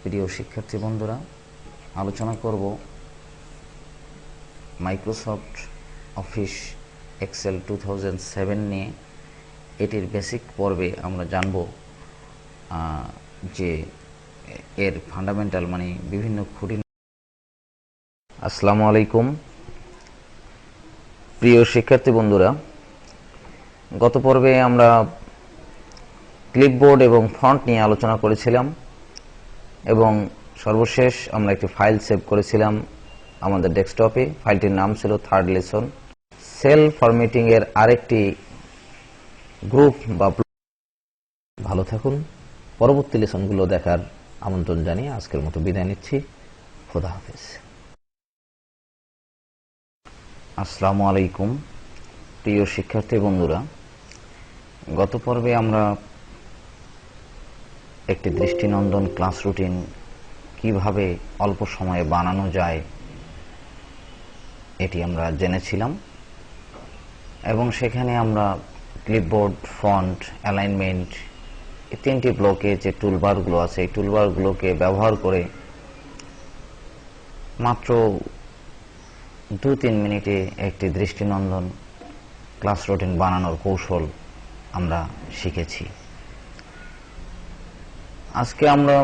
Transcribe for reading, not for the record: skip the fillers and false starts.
প্রিয় শিক্ষার্থী বন্ধুরা, আলোচনা করব মাইক্রোসফট অফিস এক্সেল 2007 নিয়ে। এটির বেসিক পর্বে আমরা জানব যে এর ফান্ডামেন্টাল মানে বিভিন্ন খুঁটি। আসসালামু আলাইকুম প্রিয় শিক্ষার্থী বন্ধুরা, গত পর্বে আমরা ক্লিপবোর্ড এবং ফন্ট নিয়ে আলোচনা করেছিলাম এবং সর্বশেষ আমরা একটি ফাইল সেভ করেছিলাম আমাদের ডেস্কটপে। ফাইলটির নাম ছিল থার্ড লেসন। সেল ফরম্যাটিং এর আরেকটি গ্রুপ বা ভালো থাকুন। পরবর্তী লেসনগুলো দেখার আমন্ত্রণ জানিয়ে আজকের মতো বিদায় নিচ্ছি। খোদা হাফেজ। আসসালামু আলাইকুম প্রিয় শিক্ষার্থী বন্ধুরা, গত পর্বে আমরা একটি দৃষ্টিনন্দন ক্লাস রুটিন কিভাবে অল্প সময়ে বানানো যায় এটি আমরা জেনেছিলাম এবং সেখানে আমরা ক্লিপবোর্ড, ফন্ট, অ্যালাইনমেন্ট এই তিনটি ব্লকে যে টুলবারগুলো আছে এই টুলবারগুলোকে ব্যবহার করে মাত্র 2-3 মিনিটে একটি দৃষ্টিনন্দন ক্লাস রুটিন বানানোর কৌশল আমরা শিখেছি। আজকে আমরা